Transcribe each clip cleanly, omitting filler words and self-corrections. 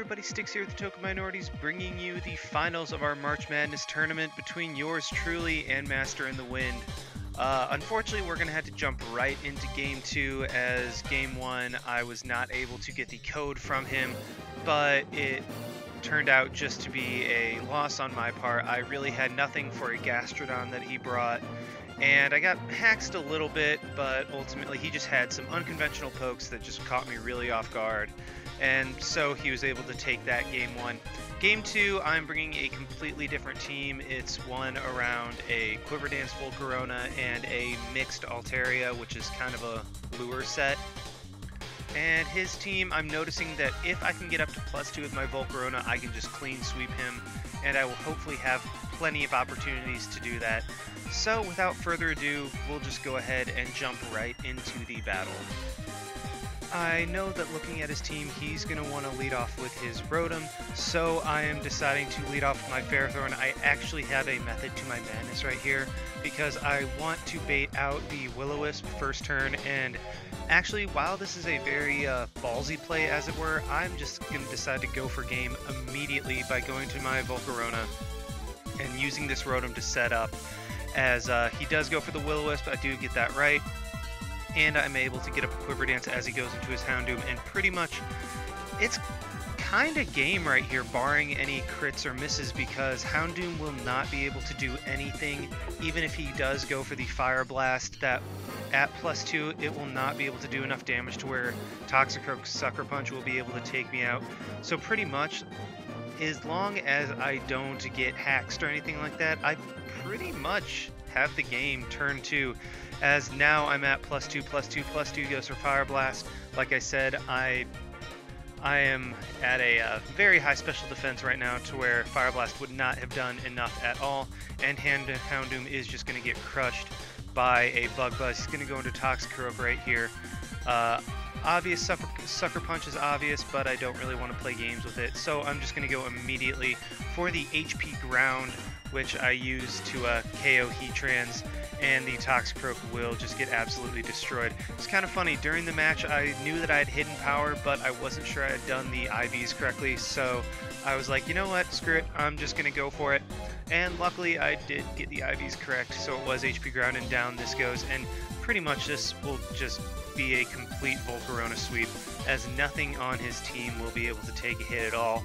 everybody, Styx here with the Token Minorities, bringing you the finals of our March Madness tournament between yours truly and Masterinthewind. Unfortunately, we're going to have to jump right into Game 2, as Game 1 I was not able to get the code from him, but it turned out just to be a loss on my part. I really had nothing for a Gastrodon that he brought, and I got haxed a little bit, but ultimately he just had some unconventional pokes that just caught me really off guard. And so he was able to take that Game 1. Game 2, I'm bringing a completely different team. It's one around a Quiver Dance Volcarona and a mixed Altaria, which is kind of a lure set. And his team, I'm noticing that if I can get up to +2 with my Volcarona, I can just clean sweep him, and I will hopefully have plenty of opportunities to do that. So without further ado, we'll just go ahead and jump right into the battle. I know that looking at his team, he's going to want to lead off with his Rotom, so I am deciding to lead off with my Ferrothorn. I actually have a method to my madness right here, because I want to bait out the Will-O-Wisp first turn, and actually, while this is a very ballsy play, as it were, I'm just going to decide to go for game immediately by going to my Volcarona and using this Rotom to set up, as he does go for the Will-O-Wisp. I do get that right. And I'm able to get up a Quiver Dance as he goes into his Houndoom, and pretty much it's kind of game right here, barring any crits or misses, because Houndoom will not be able to do anything. Even if he does go for the Fire Blast, that at +2, it will not be able to do enough damage to where Toxicroak Sucker Punch will be able to take me out. So pretty much, as long as I don't get haxed or anything like that, I pretty much have the game turn 2. As now I'm at +2, +2, +2 goes for Fire Blast. Like I said, I am at a very high special defense right now, to where Fire Blast would not have done enough at all, and Houndoom is just going to get crushed by a Bug Buzz. He's going to go into Toxicroak right here. Obvious Sucker Punch is obvious, but I don't really want to play games with it, so I'm just going to go immediately for the HP Ground, which I use to KO Heatrans, and the Toxicroak will just get absolutely destroyed. It's kind of funny, during the match I knew that I had hidden power, but I wasn't sure I had done the IVs correctly, so I was like, you know what, screw it, I'm just going to go for it. And luckily I did get the IVs correct, so it was HP Ground, and down this goes, and pretty much this will just be a complete Volcarona sweep, as nothing on his team will be able to take a hit at all.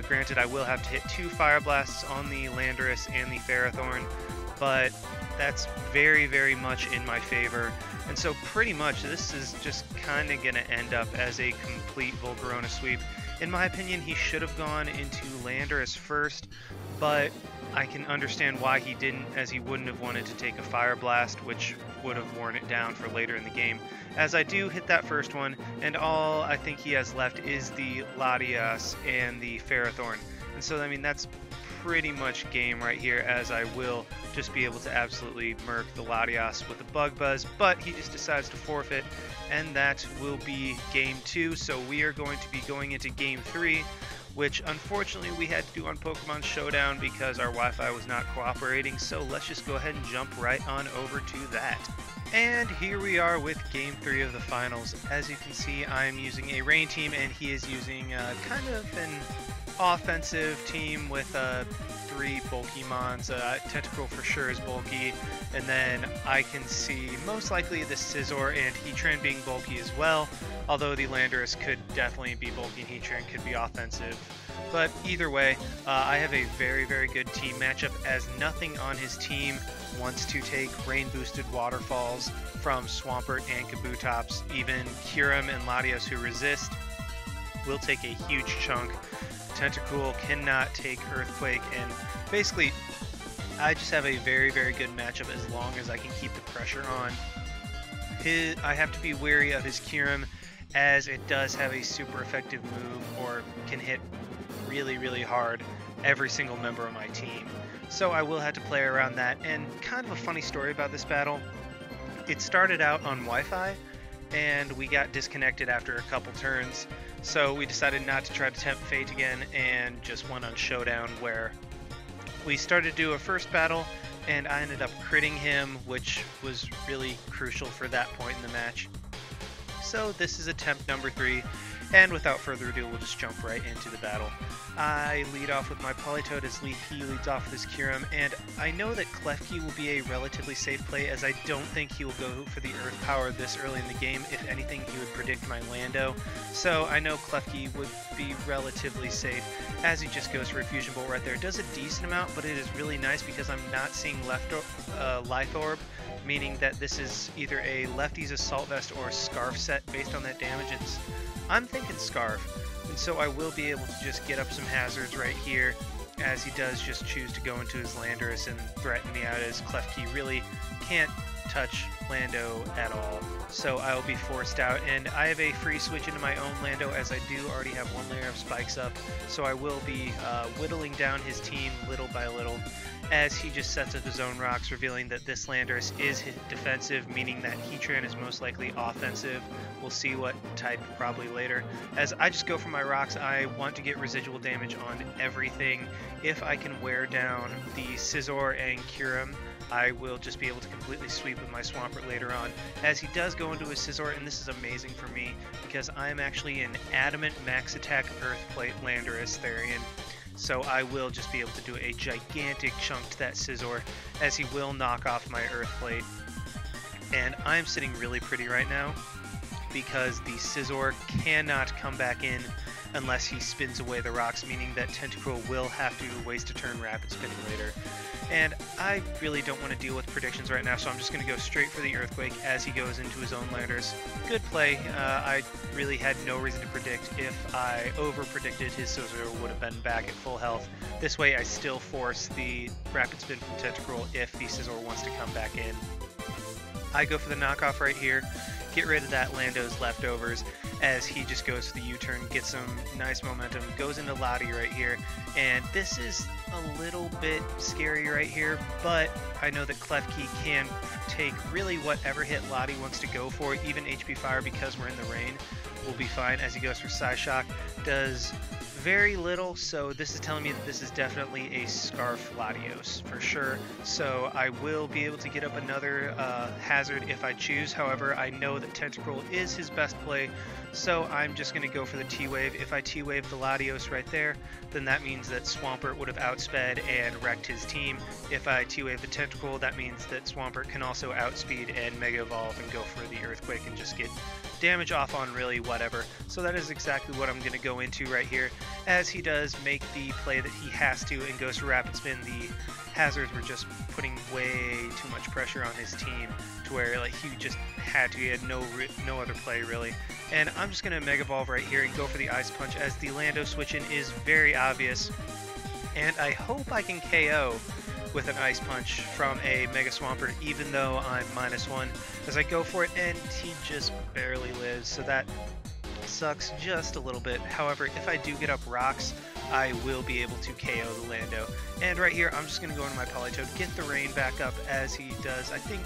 Granted, I will have to hit 2 Fire Blasts on the Landorus and the Ferrothorn, but that's very, very much in my favor. And so pretty much this is just kind of going to end up as a complete Volcarona sweep. In my opinion, he should have gone into Landorus first, but I can understand why he didn't, as he wouldn't have wanted to take a Fire Blast, which would have worn it down for later in the game. As I do hit that first one, and all I think he has left is the Latias and the Ferrothorn. And so, I mean, that's pretty much game right here, as I will just be able to absolutely murk the Latias with the Bug Buzz, but he just decides to forfeit, and that will be Game 2. So we are going to be going into Game 3, which unfortunately we had to do on Pokemon Showdown because our Wi-Fi was not cooperating, so let's just go ahead and jump right on over to that. And here we are with Game 3 of the finals. As you can see, I'm using a Rain team, and he is using kind of an offensive team with 3 bulky mons. Tentacle for sure is bulky, and then I can see most likely the Scizor and Heatran being bulky as well, although the Landorus could definitely be bulky and Heatran could be offensive. But either way, I have a very, very good team matchup, as nothing on his team wants to take rain-boosted waterfalls from Swampert and Kabutops. Even Kyurem and Latios, who resist, will take a huge chunk. Tentacool cannot take Earthquake, and basically I just have a very, very good matchup as long as I can keep the pressure on. I have to be wary of his Kyurem, as it does have a super effective move, or can hit really, really hard every single member of my team. So I will have to play around that. And kind of a funny story about this battle, it started out on Wi-Fi, and we got disconnected after a couple turns, so we decided not to try to tempt fate again and just went on Showdown, where we started to do a first battle, and I ended up critting him, which was really crucial for that point in the match. So this is attempt number 3, And without further ado, we'll just jump right into the battle. I lead off with my Politoed as he leads off with his Kyurem, and I know that Klefki will be a relatively safe play, as I don't think he will go for the Earth Power this early in the game. If anything, he would predict my Lando, so I know Klefki would be relatively safe, as he just goes for a Fusion Bolt right there. It does a decent amount, but it is really nice because I'm not seeing Life Orb, meaning that this is either a Lefty's Assault Vest or a Scarf set based on that damage. I'm thinking Scarf, and so I will be able to just get up some hazards right here, as he does just choose to go into his Landorus and threaten me out, as Klefki really can't touch Lando at all. So I will be forced out, and I have a free switch into my own Lando, as I do already have one layer of spikes up, so I will be whittling down his team little by little, as he just sets up his own rocks, revealing that this Landorus is defensive, meaning that Heatran is most likely offensive. We'll see what type probably later. As I just go for my rocks, I want to get residual damage on everything. If I can wear down the Scizor and Kyurem, I will just be able to completely sweep with my Swampert later on, as he does go into his Scizor, and this is amazing for me because I am actually an Adamant Max Attack Earthplate Landorus Therian. So I will just be able to do a gigantic chunk to that Scizor, as he will knock off my Earthplate. And I'm sitting really pretty right now because the Scizor cannot come back in unless he spins away the rocks, meaning that Tentacruel will have to waste a turn rapid spinning later. And I really don't want to deal with predictions right now, so I'm just going to go straight for the Earthquake as he goes into his own Landorus. Good play. I really had no reason to predict. If I over-predicted, his Scizor would have been back at full health. This way I still force the rapid spin from Tentacruel if the Scizor wants to come back in. I go for the knockoff right here, get rid of that Lando's leftovers, as he just goes for the U-turn, gets some nice momentum, goes into Lottie right here, and this is a little bit scary right here, but I know that Klefki can take really whatever hit Lottie wants to go for, even HP Fire, because we're in the rain, will be fine, as he goes for Psyshock, does very little, so this is telling me that this is definitely a Scarf Latios for sure. So I will be able to get up another hazard if I choose. However, I know that Tentacruel is his best play, so I'm just going to go for the T-Wave. If I T-Wave the Latios right there, then that means that Swampert would have outsped and wrecked his team. If I T-Wave the Tentacruel, that means that Swampert can also outspeed and Mega Evolve and go for the Earthquake and just get damage off on really whatever. So that is exactly what I'm going to go into right here, as he does make the play that he has to and goes for Rapid Spin. The hazards were just putting way too much pressure on his team to where like he just had to. He had no other play really. And I'm just going to Mega Evolve right here and go for the Ice Punch, as the Lando switch-in is very obvious. And I hope I can KO with an Ice Punch from a Mega Swampert, even though I'm -1, as I go for it and he just barely lives, so that sucks just a little bit. However, if I do get up rocks, I will be able to KO the Lando. And right here, I'm just going to go into my Politoed, get the rain back up, as he does, I think,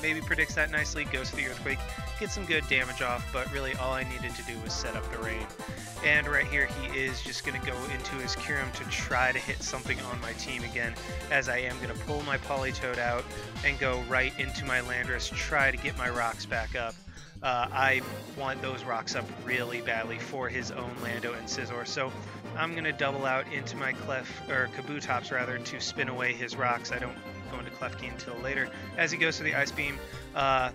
maybe predicts that nicely, goes for the Earthquake, get some good damage off, but really all I needed to do was set up the rain. And right here, he is just going to go into his Kyurem to try to hit something on my team again, as I am going to pull my Politoed out and go right into my Landorus, try to get my rocks back up. I want those rocks up really badly for his own Lando and Scizor, so I'm going to double out into my Kabutops rather, to spin away his rocks. I don't go into Klefki until later, as he goes for the Ice Beam. I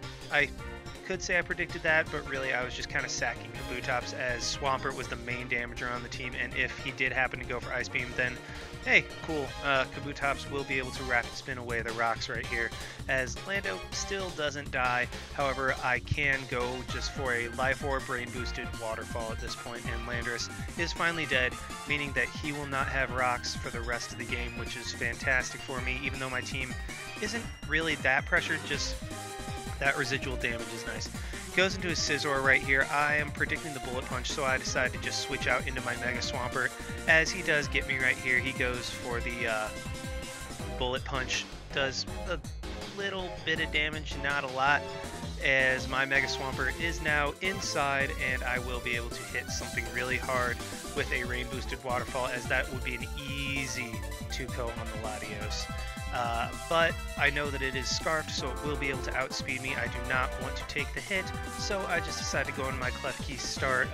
could say I predicted that, but really I was just kind of sacking Kabutops, as Swampert was the main damager on the team, and if he did happen to go for Ice Beam, then hey, cool, Kabutops will be able to rapid spin away the rocks right here, as Lando still doesn't die. However, I can go just for a Life Orb Brain Boosted Waterfall at this point, and Landorus is finally dead, meaning that he will not have rocks for the rest of the game, which is fantastic for me, even though my team isn't really that pressured, just that residual damage is nice. Goes into his Scizor right here. I am predicting the Bullet Punch, so I decided to just switch out into my Mega Swampert, as he does get me right here. He goes for the Bullet Punch, does a little bit of damage, not a lot, as my Mega Swampert is now inside, and I will be able to hit something really hard with a rain boosted waterfall, as that would be an easy 2-co on the Latios. But I know that it is scarfed, so it will be able to outspeed me. I do not want to take the hit, so I just decided to go into my Clef Key, start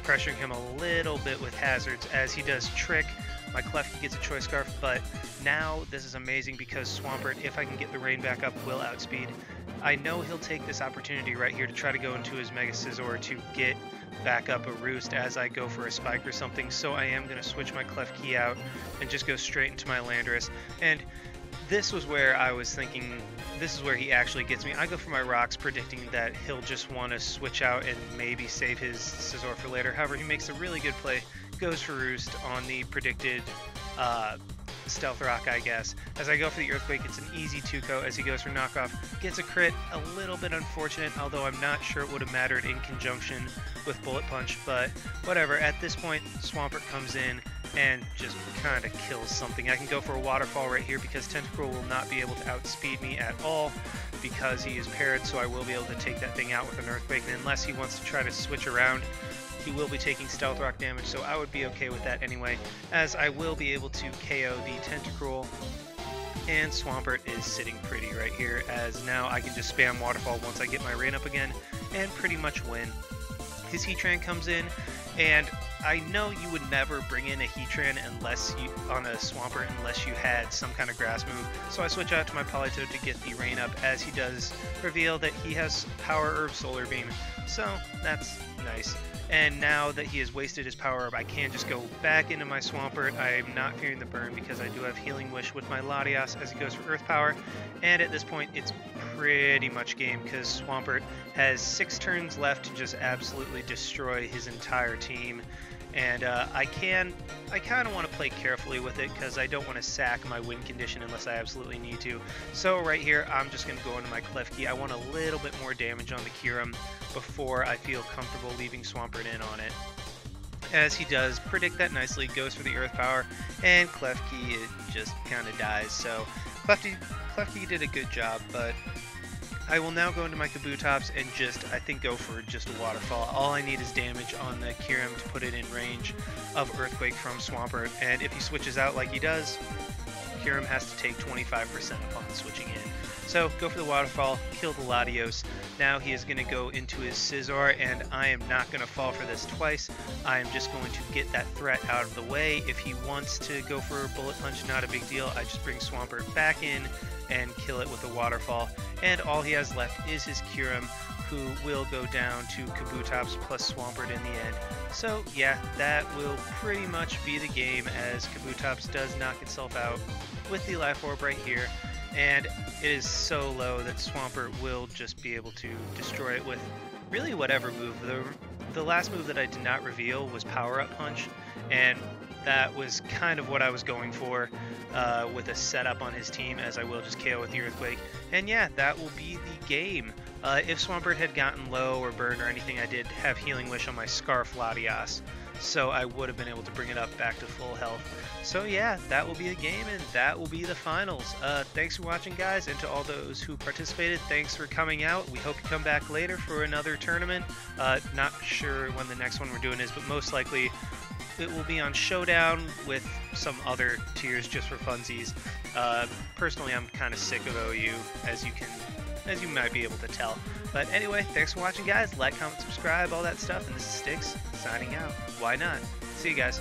pressuring him a little bit with hazards. As he does trick, my Clef Key gets a choice scarf, but now this is amazing because Swampert, if I can get the rain back up, will outspeed. I know he'll take this opportunity right here to try to go into his Mega Scizor to get back up a roost as I go for a spike or something, so I am going to switch my Clef Key out and just go straight into my Landorus. And this was where I was thinking, this is where he actually gets me. I go for my rocks, predicting that he'll just want to switch out and maybe save his Scizor for later. However, he makes a really good play, goes for roost on the predicted Stealth Rock, I guess. As I go for the Earthquake, it's an easy 2-co. As he goes for knockoff, gets a crit, a little bit unfortunate, although I'm not sure it would have mattered in conjunction with Bullet Punch, but whatever. At this point, Swampert comes in and just kind of kills something. I can go for a Waterfall right here because Tentacruel will not be able to outspeed me at all because he is paired, so I will be able to take that thing out with an Earthquake. And unless he wants to try to switch around, he will be taking Stealth Rock damage, so I would be okay with that anyway, as I will be able to KO the Tentacruel. And Swampert is sitting pretty right here, as now I can just spam Waterfall once I get my rain up again and pretty much win. His Heatran comes in, and I know you would never bring in a Heatran unless you on a Swampert unless you had some kind of grass move. So I switch out to my Politoed to get the rain up, as he does reveal that he has Power Herb Solar Beam. So that's nice. And now that he has wasted his Power Herb, I can just go back into my Swampert. I'm not fearing the burn because I do have Healing Wish with my Latias as he goes for Earth Power. And at this point, it's pretty much game because Swampert has 6 turns left to just absolutely destroy his entire team. And I kind of want to play carefully with it because I don't want to sack my win condition unless I absolutely need to. So right here, I'm just going to go into my Clef Key. I want a little bit more damage on the Kyurem before I feel comfortable leaving Swampert in on it. As he does predict that nicely, goes for the Earth Power, and Clef Key just kind of dies. So Clef Key did a good job, but I will now go into my Kabutops and just, I think, go for just a Waterfall. All I need is damage on the Kyurem to put it in range of Earthquake from Swampert, and if he switches out like he does, Kyurem has to take 25% upon switching in. So go for the Waterfall, kill the Latios. Now he is going to go into his Scizor, and I am not going to fall for this twice. I am just going to get that threat out of the way. If he wants to go for a Bullet Punch, not a big deal. I just bring Swampert back in and kill it with a Waterfall. And all he has left is his Kyurem, who will go down to Kabutops plus Swampert in the end. So yeah, that will pretty much be the game, as Kabutops does knock itself out with the Life Orb right here. And it is so low that Swampert will just be able to destroy it with really whatever move. The last move that I did not reveal was Power Up Punch, and that was kind of what I was going for with a setup on his team, as I will just KO with the Earthquake. And yeah, that will be the game. If Swampert had gotten low or burned or anything, I did have Healing Wish on my Scarf Latias, so I would have been able to bring it up back to full health. So yeah, that will be the game, and that will be the finals. Thanks for watching, guys, and to all those who participated, thanks for coming out. We hope you come back later for another tournament. Not sure when the next one we're doing is, but most likely it will be on Showdown with some other tiers just for funsies. Personally, I'm kind of sick of OU, as you might be able to tell. But anyway, thanks for watching, guys. Like, comment, subscribe, all that stuff. And this is Styx signing out. Why not? See you guys.